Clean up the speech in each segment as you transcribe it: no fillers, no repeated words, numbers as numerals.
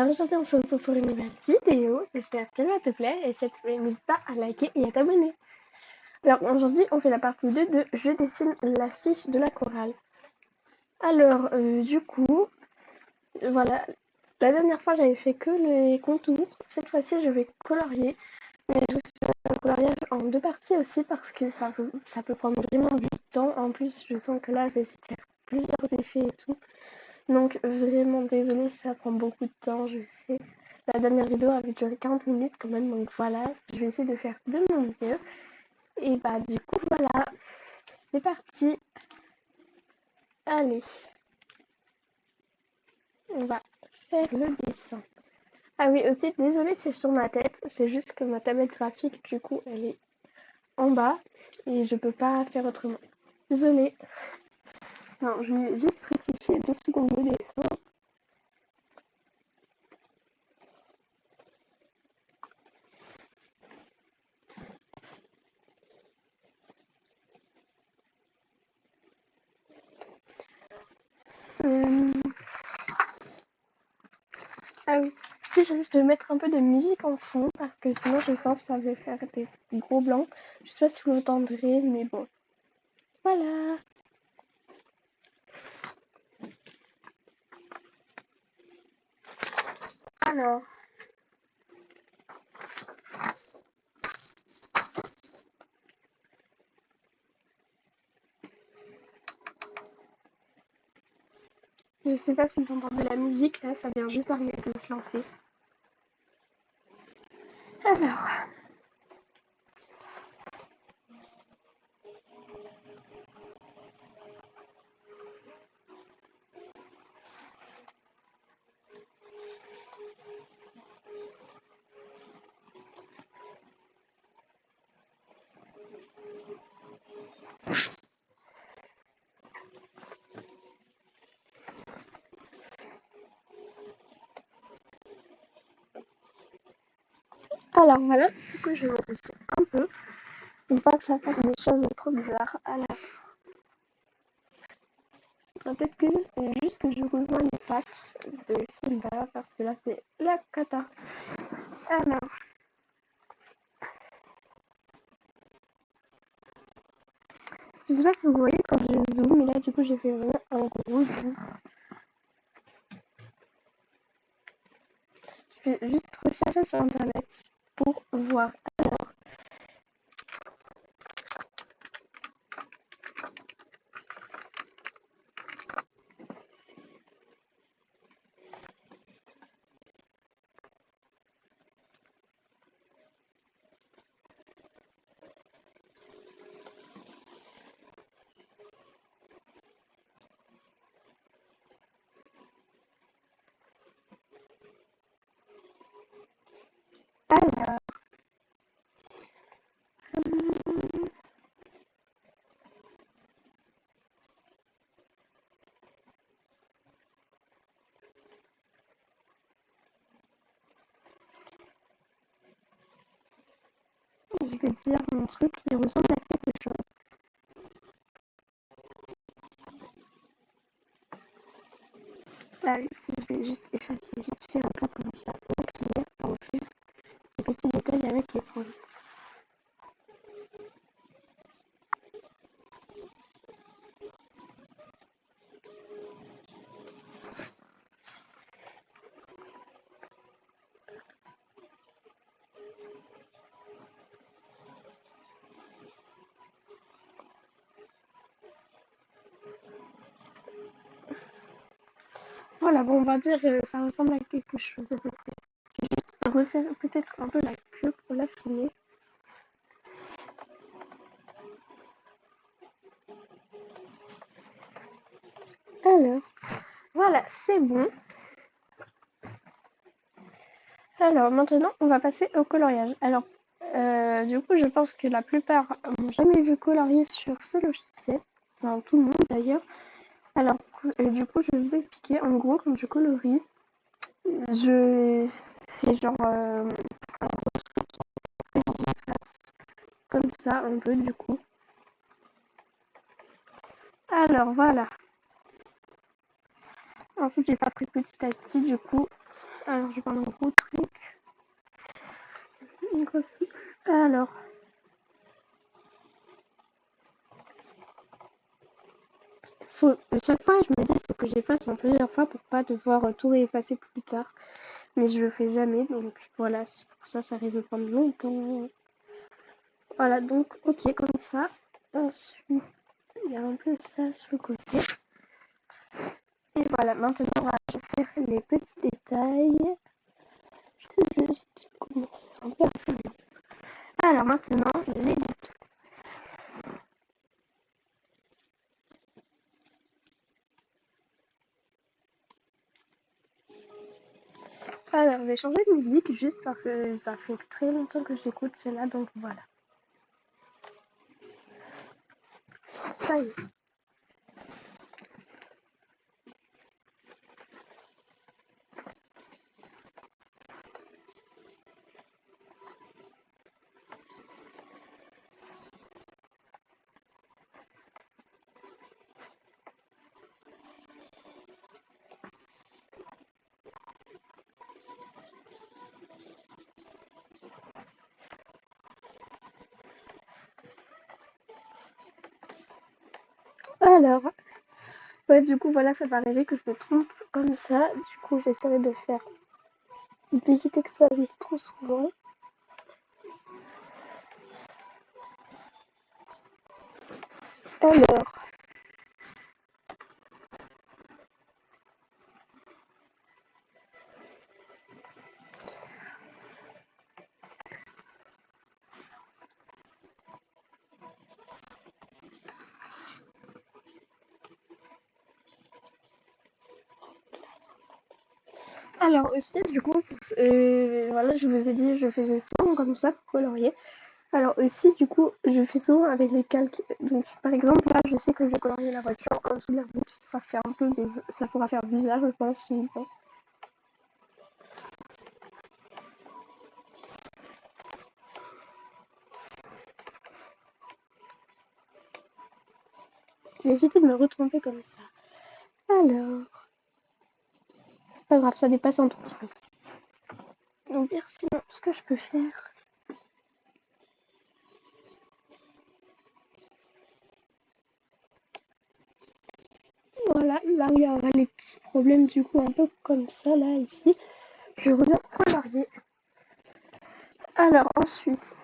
Alors aujourd'hui on se retrouve pour une nouvelle vidéo, j'espère qu'elle va te plaire et si elle te plaît n'hésite pas à liker et à t'abonner. Alors aujourd'hui on fait la partie 2 de Je dessine l'affiche de la chorale. Alors du coup, voilà, la dernière fois j'avais fait que les contours, cette fois-ci je vais colorier, mais je fais un coloriage en deux parties aussi parce que ça peut prendre vraiment du temps, en plus je sens que là je vais essayer de faire plusieurs effets et tout. Donc vraiment désolée si ça prend beaucoup de temps, je sais. La dernière vidéo avait duré 40 minutes quand même, donc voilà, je vais essayer de faire de mon mieux. Et bah du coup voilà, c'est parti. Allez, on va faire le dessin. Ah oui, aussi désolée c'est sur ma tête, c'est juste que ma tablette graphique du coup elle est en bas et je peux pas faire autrement. Désolée. Non, je vais juste rectifier 2 secondes de dessin. Euh, Ah oui, si je risque de mettre un peu de musique en fond parce que sinon je pense que ça va faire des gros blancs. Je sais pas si vous l'entendrez, mais bon. Voilà. Alors, je sais pas si vous entendez la musique là, ça vient juste d'arriver de se lancer. Alors, alors voilà, du coup je modifie un peu pour pas que ça fasse des choses trop bizarres à la fin. Peut-être que juste que je rejoins les pattes de Simba parce que là c'est la cata. Alors, je sais pas si vous voyez quand je zoome, mais là du coup j'ai fait vraiment un gros zoom. Je vais juste rechercher sur internet pour voir. Alors, alors, je vais dire mon truc qui ressemble à quelque chose. Là, si je vais juste effacer vite fait un peu comme ça pour écrire, pour faire des petits détails avec les points. Voilà, bon, on va dire ça ressemble à quelque chose à peu près. Je vais refaire peut-être un peu la queue pour l'affiner. Alors, voilà, c'est bon. Alors, maintenant, on va passer au coloriage. Alors, du coup, je pense que la plupart m'ont jamais vu colorier sur ce logiciel. Enfin, tout le monde d'ailleurs. Alors, du coup, je vais vous expliquer. En gros, quand je colorie, je fais genre un comme ça, un peu du coup. Alors, voilà. Ensuite, j'effacerai petit à petit, du coup. Alors, je vais prendre un gros truc. Une grosse... Alors, chaque fois, je me dis qu'il faut que j'efface en plusieurs fois pour pas devoir tout réeffacer plus tard. Mais je le fais jamais, donc voilà, c'est pour ça, ça risque de prendre longtemps. Voilà, donc, ok, comme ça. Ensuite, il y a un peu ça sur le côté. Et voilà, maintenant, on va faire les petits détails. Je sais juste comment c'est un peu. Alors maintenant, les... Alors, je vais changer de musique juste parce que ça fait très longtemps que j'écoute celle-là, donc voilà. Ça y est. Alors, ouais, du coup, voilà, ça va arriver que je me trompe comme ça. Du coup, j'essaierai de faire d'éviter que ça arrive trop souvent. Alors, aussi, du coup, voilà, je vous ai dit, je faisais souvent comme ça pour colorier. Alors aussi, du coup, je fais souvent avec les calques. Donc, par exemple, là, je sais que j'ai colorié la voiture en dessous de la route. Ça fait un peu ça pourra faire bizarre, je pense. Mais bon. J'ai évité de me retromper comme ça. Alors, c'est pas grave, ça dépasse un tout petit peu. Donc, sinon, ce que je peux faire, voilà, là où il y aura les petits problèmes, du coup, un peu comme ça, là, ici, je reviens colorier. Alors, ensuite,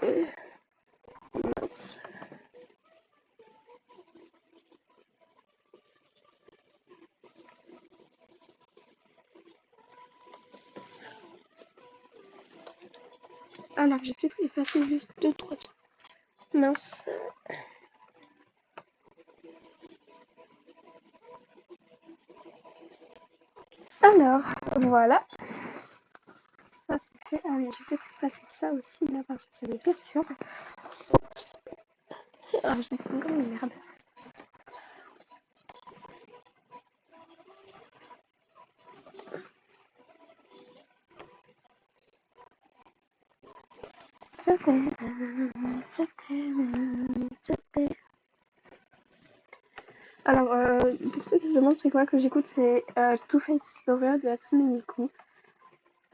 mince. Alors, j'ai peut-être effacé juste 2-3 trucs. Mince. Alors, voilà. Ça, c'est fait. Ah oui, j'ai peut-être effacé ça aussi, là, parce que ça me perturbe. Oups. Ah, je l'ai fait comme une merde. Alors, pour ceux qui se demandent c'est quoi que j'écoute, c'est Two Face Lover de Hatsune Miku.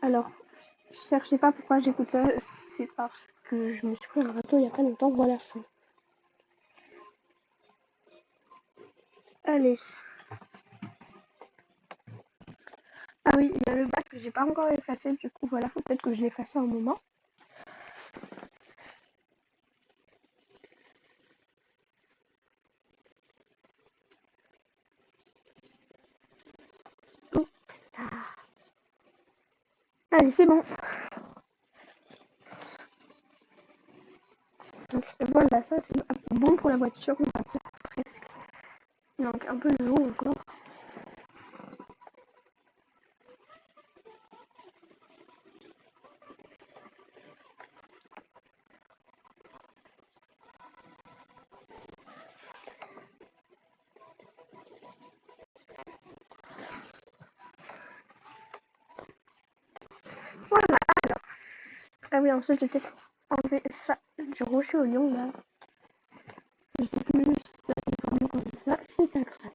Alors, cherchez pas pourquoi j'écoute ça, c'est parce que je me suis pris un râteau il y a pas longtemps, voilà. Fin. Allez. Ah oui, il y a le bac que j'ai pas encore effacé, du coup voilà, faut peut-être que je l'efface un moment. Oh. Allez, c'est bon. Donc voilà, ça c'est bon pour la voiture, on va dire presque. Donc un peu de l'eau encore. Voilà. Ah oui, ensuite j'ai peut-être enlevé ça du rocher au lion là. Je sais plus si ça est vraiment comme ça, c'est pas grave.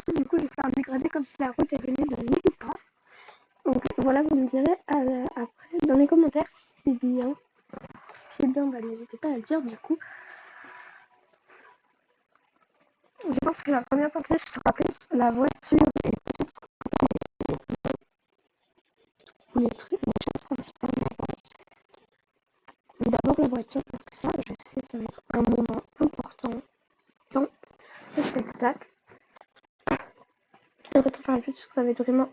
ici, du coup, j'ai fait un dégradé comme si la route elle venait de nulle part. Donc voilà, vous me direz après dans les commentaires si c'est bien. Si c'est bien, bah, n'hésitez pas à le dire du coup. Je pense que la première partie sera plus la voiture et peut-être les trucs, les choses principales, je pense. Mais d'abord la voiture, parce que ça, je sais, ça va être un moment important dans le spectacle. Le retour par la future, ça va être vraiment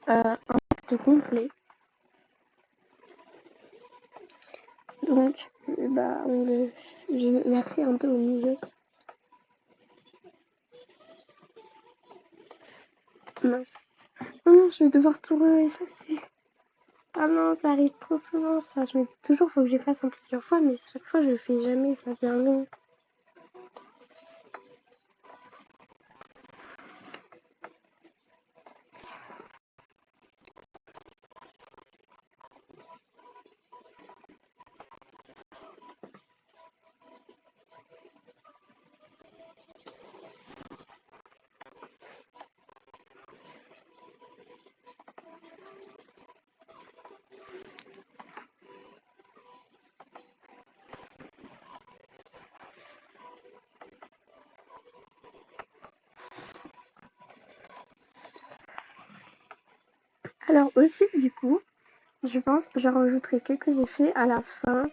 un acte complet. Donc, bah, je la fais un peu au milieu. Mince. Oh non, je vais devoir tout effacer. Ah non, ça arrive trop souvent ça. Je me dis toujours faut que j'efface en plusieurs fois, mais chaque fois je le fais jamais, ça devient long. Alors aussi du coup, je pense que je rajouterai quelques effets à la fin.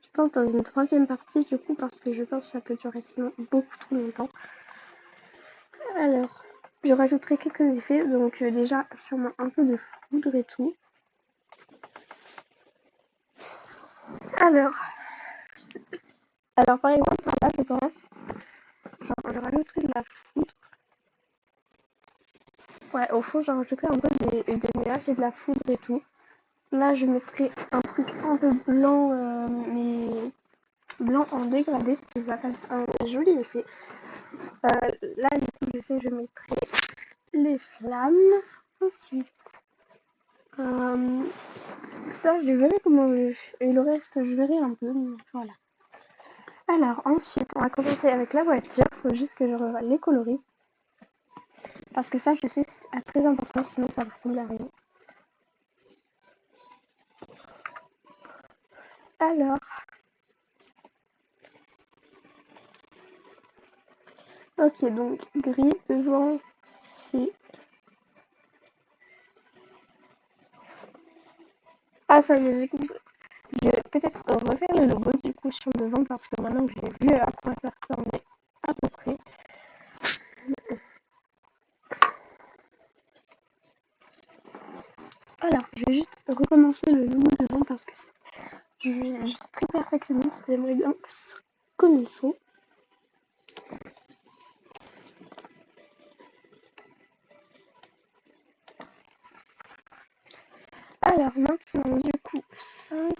Je pense dans une troisième partie du coup parce que je pense que ça peut durer sinon beaucoup trop longtemps. Alors, je rajouterai quelques effets, donc déjà sûrement un peu de foudre et tout. Alors, par exemple là je pense, genre je rajouterai de la foudre. Ouais, au fond j'en rajouterai un peu des nuages et de la foudre et tout. Là je mettrai un truc un peu blanc, mais blanc en dégradé, parce que ça reste un joli effet. Là du coup je sais je mettrai les flammes. Ensuite, ça je verrai comment et le reste je verrai un peu, mais voilà. Alors ensuite on va commencer avec la voiture, faut juste que je revoie les coloris. Parce que ça je sais c'est très important, sinon ça ressemble à rien. Alors, ok donc gris devant c'est... Ah ça y est j'ai compris. Je vais peut-être refaire le logo du coup sur le devant parce que maintenant que j'ai vu à quoi ça ressemblait à peu près. Alors, je vais juste recommencer le logo devant parce que je suis très perfectionniste, j'aimerais bien que ce soit comme il faut. Alors maintenant du coup 5.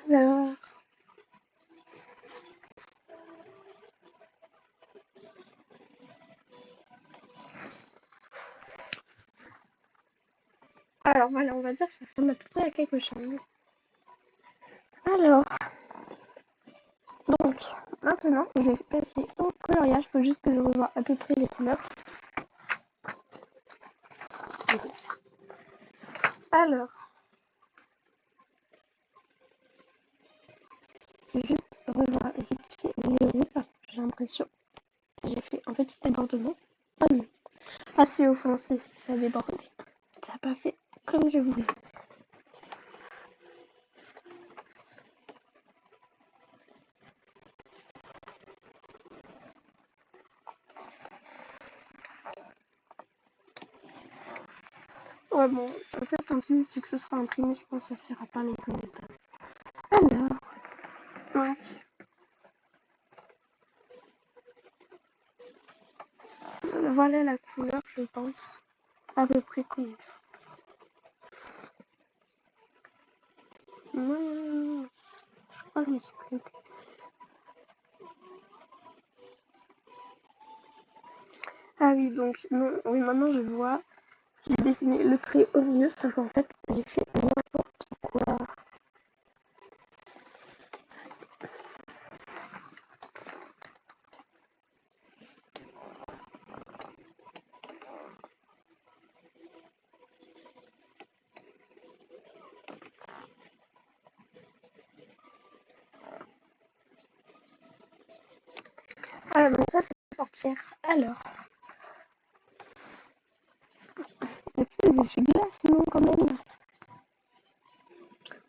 Alors, voilà, on va dire que ça ressemble à peu près à quelque chose. Alors, donc, maintenant, je vais passer au coloriage. Il faut juste que je revoie à peu près les couleurs. Alors, je vais juste revoir vite fait les roues parce que j'ai l'impression que j'ai fait en fait cet débordement. Ah non. Ah si, au fond, si, ça a débordé. Ça n'a pas fait comme je voulais. Ouais, bon, en fait, tant pis, vu que ce sera imprimé, je pense que ça sera pas non plus longtemps. Alors, ouais. Voilà la couleur, je pense. À peu près combien. Mince, je crois que je me suis trompée. Ah oui, donc, non, oui, maintenant je vois. J'ai dessiné le trait au milieu, sauf qu'en fait, j'ai fait n'importe quoi. Ah, donc ça, c'est la portière. Alors, est-ce que je suis glace, non, quand même?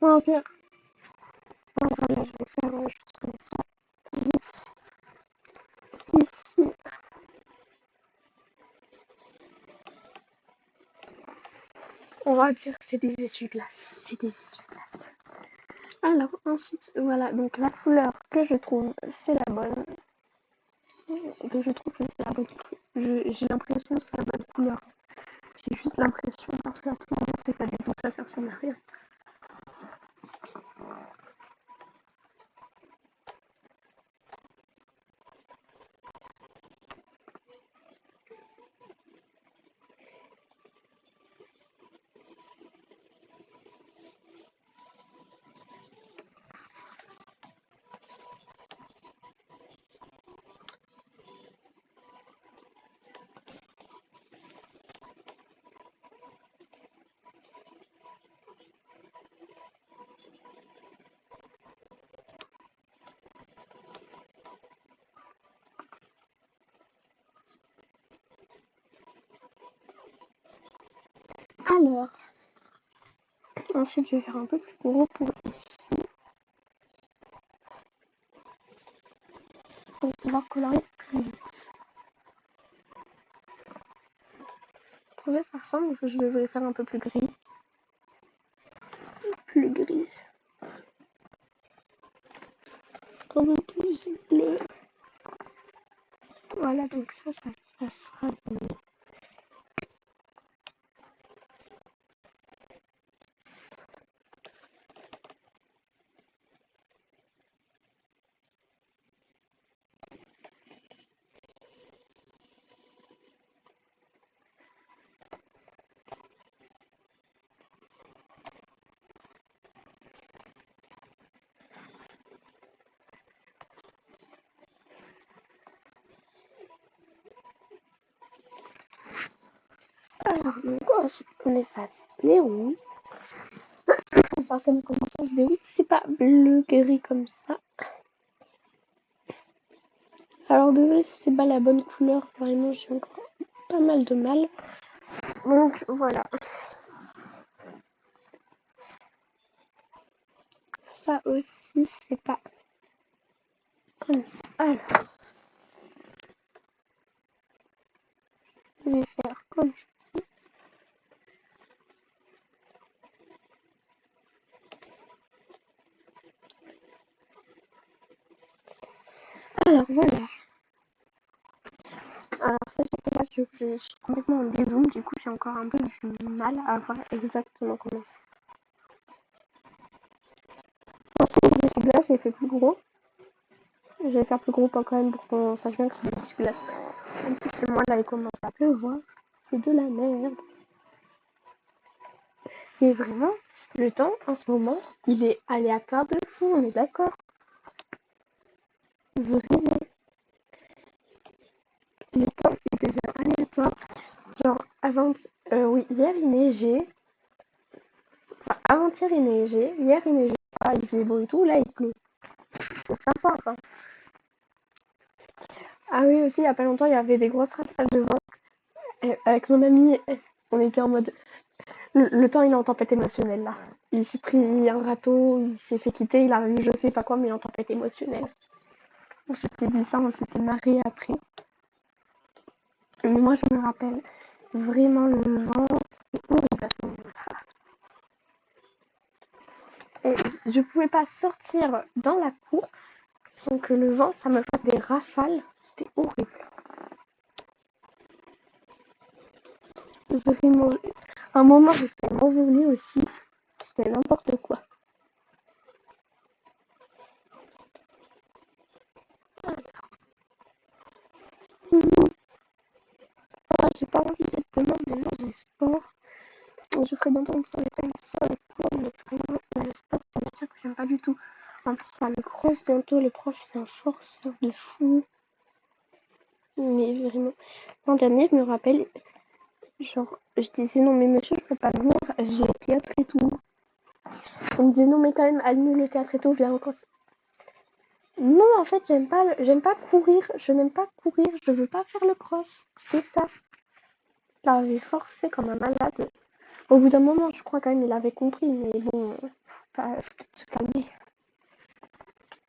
Bon, pire. Bon, voilà, je vais faire juste comme ça. Ici. Ici. On va dire que c'est des essuie-glaces. C'est des essuie-glaces. Alors, ensuite, voilà. Donc, la couleur que je trouve, c'est la bonne. Que je trouve que c'est la bonne. J'ai l'impression que c'est la bonne couleur. J'ai juste l'impression parce qu'à tout moment, c'est pas du tout ça, ça ressemble à rien. Alors, ensuite, je vais faire un peu plus gros pour ici, pour pouvoir colorier plus vite. Vous trouvez ça ressemble ou que je devrais faire un peu plus gris? Plus gris. Un peu plus bleu. Voilà, donc ça sera bon. Alors, donc ensuite, on efface les roues. On va voir comment ça se déroule. C'est pas bleu-gris comme ça. Alors, désolé si c'est pas la bonne couleur. Vraiment, j'ai encore pas mal de mal. Donc, voilà. Ça aussi, c'est pas comme ça. Alors, je vais faire comme ça. Alors, voilà. Alors, ça, c'est dommage, je suis complètement en dézoom. Du coup, j'ai encore un peu du mal à voir exactement comment c'est. Ensuite, les essuie-glaces, j'ai fait plus gros. Je vais faire plus gros pas quand même pour qu'on sache bien que c'est des essuie-glaces. En plus, chez moi, là, il commence à pleuvoir. C'est de la merde. Mais vraiment, le temps, en ce moment, il est aléatoire de fou, on est d'accord. Vraiment, le temps, il devient aléatoire. Genre, oui, hier, il neigeait. Enfin, avant-hier, il neigeait. Hier, il neigeait pas, il faisait beau et tout. Là, il pleut. C'est sympa, enfin. Ah oui, aussi, il y a pas longtemps, il y avait des grosses rafales de vent. Et avec mon ami, on était en mode... Le temps, il est en tempête émotionnelle, là. Il s'est pris un râteau, il s'est fait quitter, il a eu je sais pas quoi, mais en tempête émotionnelle. On s'était dit ça, on s'était marré après. Mais moi, je me rappelle vraiment le vent, c'était horrible à ce moment-là. Et je pouvais pas sortir dans la cour sans que le vent, ça me fasse des rafales. C'était horrible. Vraiment. Un moment, j'étais m'envoler aussi. C'était n'importe quoi. Ah, j'ai pas envie d'être demain, demain j'ai sport. Je ferai dans ton sur les thèmes sur les cours, mais vraiment, le sport, c'est une matière que j'aime pas du tout. En plus, ça me crosse bientôt, le prof, c'est un forceur de fou. Mais vraiment. L'an dernier, je me rappelle, genre, je disais non, mais monsieur, je peux pas venir, j'ai le théâtre et tout. On me disait non, mais quand même, aligne le théâtre et tout, viens encore. Non, en fait, j'aime pas courir, je n'aime pas courir, je veux pas faire le cross. C'est ça. Il avait forcé comme un malade. Au bout d'un moment, je crois quand même, il avait compris, mais bon, faut peut-être se calmer.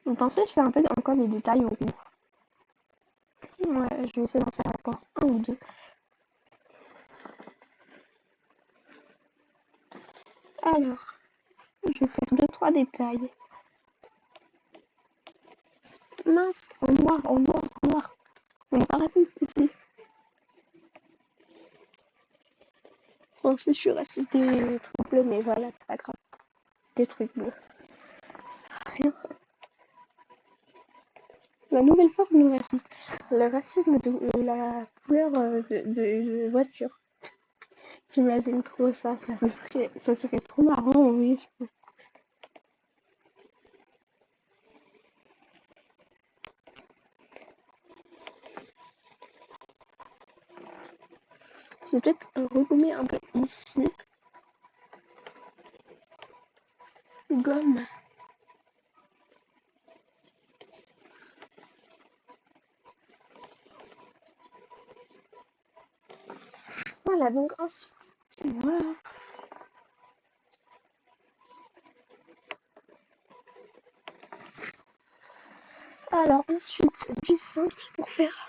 Vous pensez que je fais un peu encore des détails au bout? Ouais, je vais essayer d'en faire encore un ou deux. Alors, je vais faire deux, trois détails. Mince, en noir, en noir, en noir. On n'est pas raciste ici. Bon, si je suis raciste des trucs bleus, mais voilà, c'est pas grave. Des trucs bleus. Rien. La nouvelle forme de racisme. Le racisme de la couleur de voiture. J'imagine trop ça. Ça serait trop marrant, oui. Je vais peut-être regommer un peu ici. Gomme. Voilà, donc ensuite, voilà. Alors ensuite, du 5 pour faire.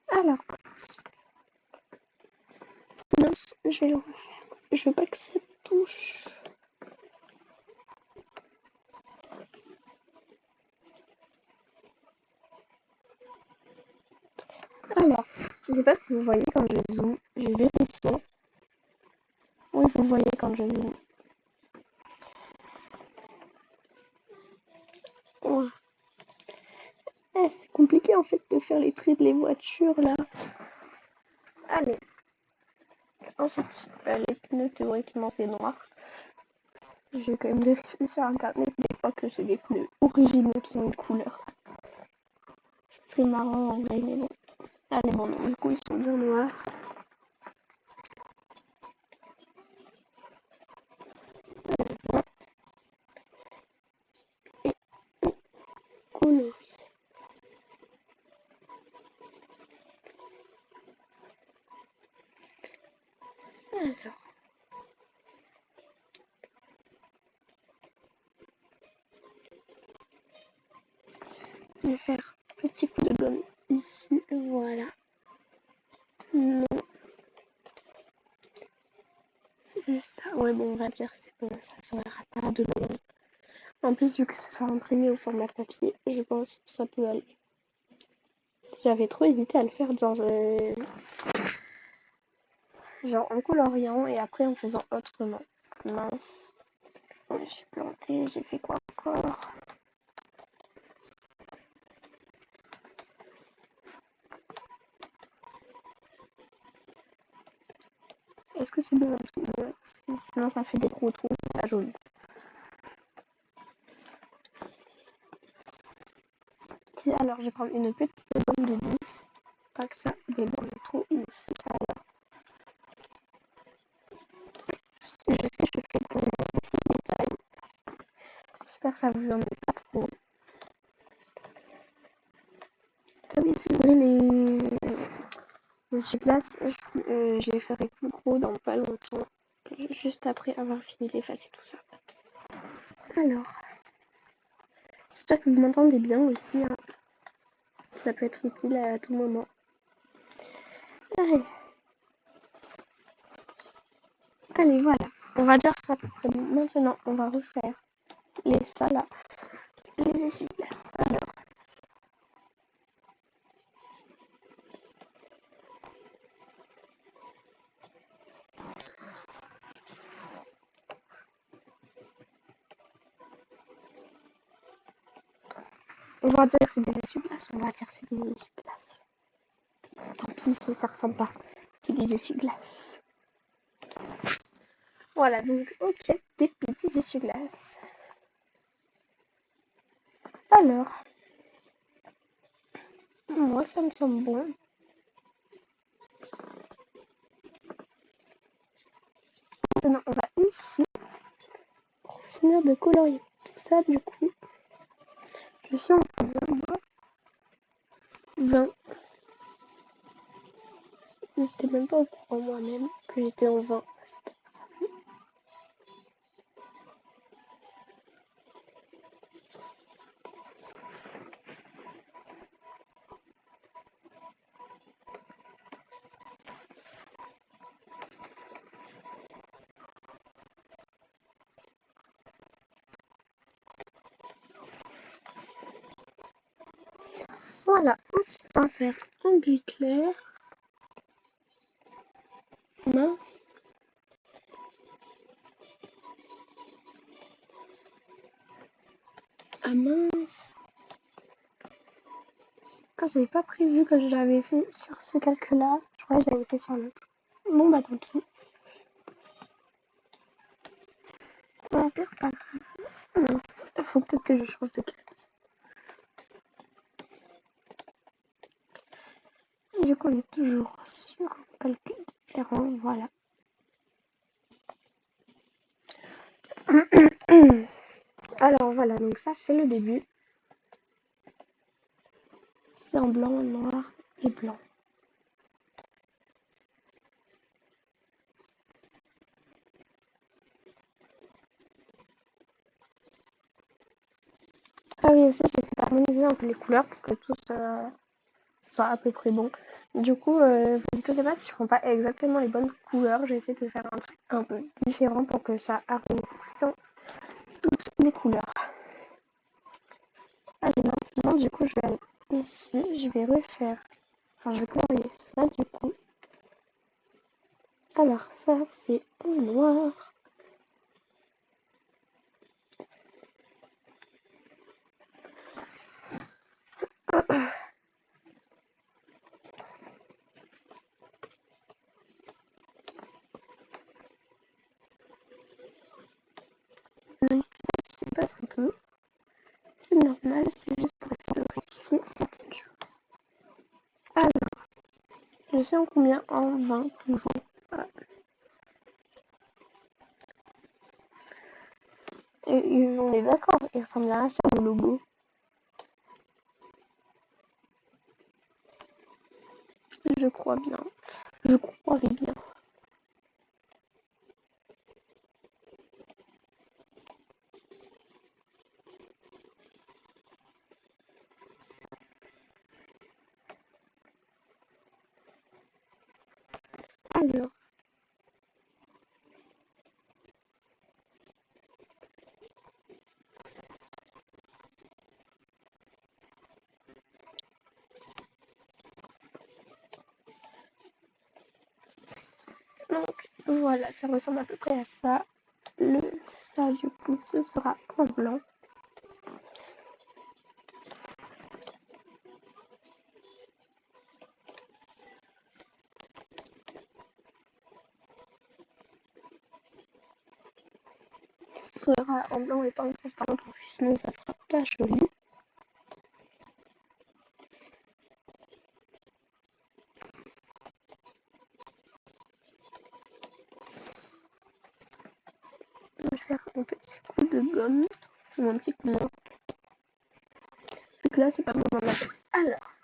Alors, mince, je vais le refaire. Je veux pas que ça touche. Alors, je sais pas si vous voyez quand je zoome. Je vais vérifier. Oui, vous voyez quand je zoome. Ouais. C'est compliqué en fait de faire les traits des voitures là. Allez. Ensuite, les pneus théoriquement c'est noir. Je vais quand même vérifier sur internet des fois que c'est des pneus originaux qui ont une couleur. C'est marrant en vrai, mais bon. Allez, bon, du coup ils sont bien noirs. Et coloris. Alors. Je vais faire un petit coup de gomme ici, voilà. Non, ça, ouais bon on va dire c'est bon, ça sera pas de long. En plus vu que ce sera imprimé au format papier, je pense que ça peut aller. J'avais trop hésité à le faire dans genre en coloriant et après en faisant autrement. Mince, je suis plantée, j'ai fait quoi encore? Est-ce que c'est bon? Sinon ça fait des gros trous, c'est pas joli. Alors je vais prendre une petite gomme de 10. pas que ça déborde trop ici. Alors, je sais, je fais pour des détails. J'espère que ça vous en est pas trop. Ah oui, si vous voulez les essuie-glaces, je les ferai plus gros dans pas longtemps. Juste après avoir fini d'effacer tout ça. Alors, j'espère que vous m'entendez bien aussi. Hein. Ça peut être utile à tout moment. Allez. Allez, voilà. On va dire ça pour que maintenant, on va refaire les salades, les essuie-glaces. Alors, on va dire que c'est des essuie-glaces. On va dire que c'est des essuie-glaces. Tant pis si ça ressemble pas. C'est des essuie-glaces. Voilà, donc, ok, des petits essuie-glaces. Alors, moi, ça me semble bon. Maintenant, on va ici finir de colorier tout ça, du coup. Je suis en 20. J'étais même pas au courant moi-même que j'étais en 20. Voilà, ensuite on va faire un but clair. Mince. Ah mince. Ah, j'avais pas prévu que je l'avais fait sur ce calque-là. Je croyais que je l'avais fait sur l'autre. Bon bah tant pis. Au pire, pas grave. Mince. Faut peut-être que je change de calque. Du coup, on est toujours sur un calque différent. Voilà. Alors voilà, donc ça c'est le début. C'est en blanc, noir et blanc. Ah oui, aussi j'essaie d'harmoniser un peu les couleurs pour que tout soit à peu près bon. Du coup, vous inquiétez pas si je prends pas exactement les bonnes couleurs. J'essaie de faire un truc un peu différent pour que ça harmonise toutes les couleurs. Allez, maintenant, du coup, je vais aller ici. Je vais refaire. Enfin, je vais colorier ça, du coup. Alors, ça, c'est en noir. Donc, je passe un peu. C'est normal, c'est juste pour essayer de rectifier certaines choses. Alors, je sais en combien? En 20, toujours. Voilà. Et on est d'accord, il ressemble bien à ça, le logo. Je crois bien. Je croirais bien. Alors, donc, voilà, ça ressemble à peu près à ça. Ça, du coup, ce sera en blanc. Ce sera en blanc et pas en transparent parce que sinon ça fera pas joli. vais faire un petit coup de gomme ou un petit coup de main. Vu que là, c'est pas le moment de la faire. Alors,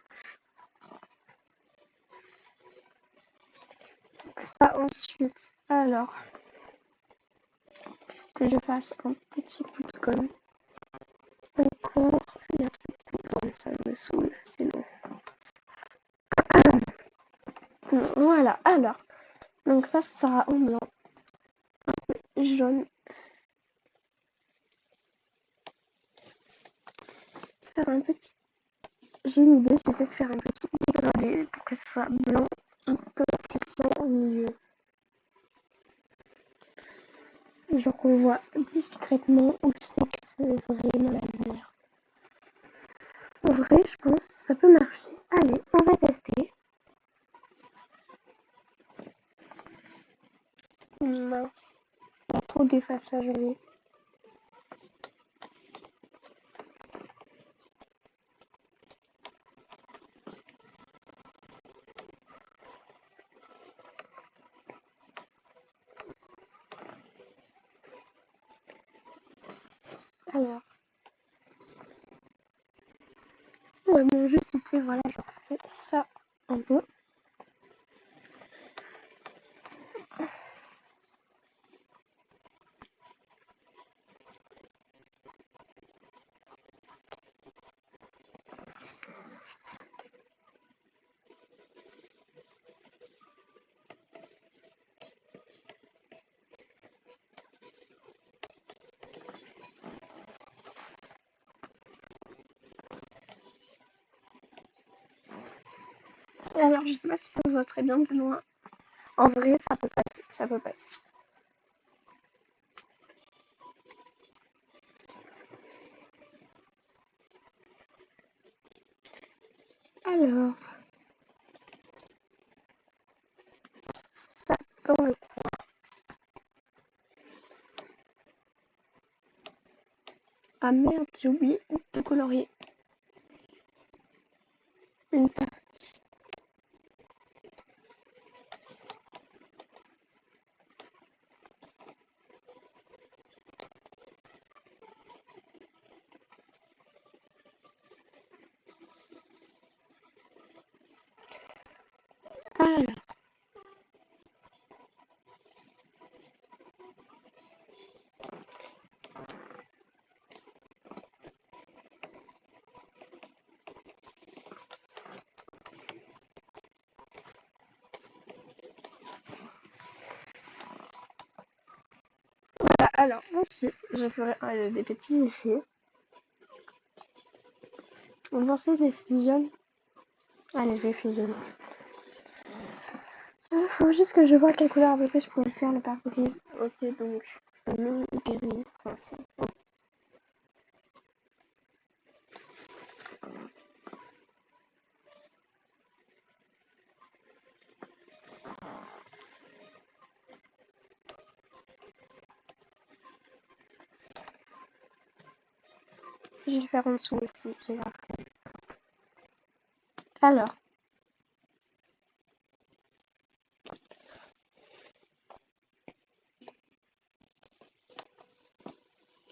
donc ça ensuite, alors que je fasse un petit coup de gomme. Encore un petit coup de gomme, ça me saoule, c'est bon. Voilà, alors, donc ça sera en blanc, un peu jaune. Faire un petit. J'ai une idée, je vais peut-être faire un petit dégradé pour que ce soit blanc, un peu puissant au milieu. Genre qu'on voit discrètement où c'est que c'est vraiment la lumière. En vrai, je pense que ça peut marcher. Allez, on va tester. Mince, il y a trop d'effaçage en haut. Alors, ouais, bon, juste ici, voilà, je fais ça un peu. Alors, je sais pas si ça se voit très bien de loin. En vrai, ça peut passer, ça peut passer. Alors, ça dans le. Ah merde, j'ai oublié de colorier une partie. Alors, voilà. Alors ensuite, je ferai des petits effets. Vous pensez que les fusionne? Allez, je vais fusionner. Il faut juste que je vois quelle couleur à peu près je pourrais faire le pare-brise. Ok, donc bleu, gris, foncé. Je vais le faire en dessous aussi, j'ai appris. Alors,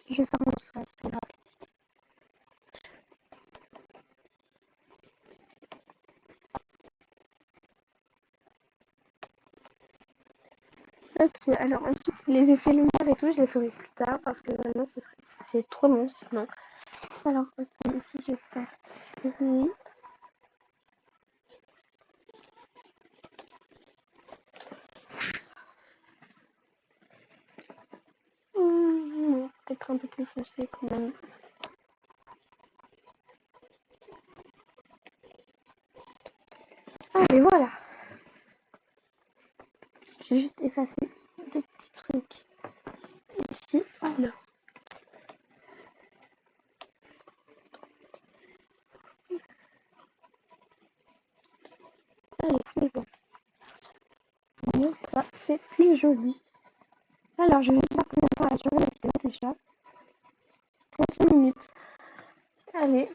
je vais faire en dessous, c'est grave. Ok, alors ensuite, les effets lumière et tout, je les ferai plus tard parce que vraiment, c'est trop long sinon. Alors, ok, ici, je vais faire gris. Peut-être un peu plus foncé quand même. Ah, et voilà. J'ai juste effacé deux petits trucs ici. Alors. Allez, c'est bon. Mieux, ça fait plus joli. Alors, je vais juste voir combien de temps elle a duré la vidéo déjà. 30 minutes. Allez.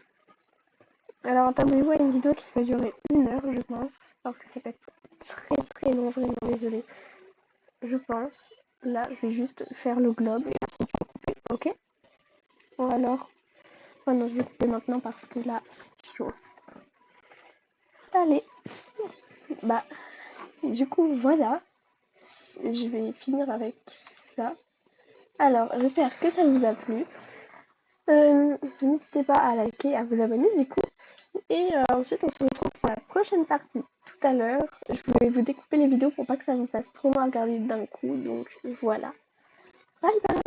Alors, attendez-vous à une vidéo qui va durer 1 heure, je pense. Parce que ça peut être très très long, vraiment désolé. Je pense. Là, je vais juste faire le globe et Ou alors, oh non, je vais couper maintenant parce que là, c'est chaud. Allez, bah, du coup, voilà. Je vais finir avec ça. Alors, j'espère que ça vous a plu. N'hésitez pas à liker, à vous abonner du coup. Et ensuite, on se retrouve pour la prochaine partie tout à l'heure. Je vais vous découper les vidéos pour pas que ça vous fasse trop mal à regarder d'un coup. Donc voilà. Bye bye!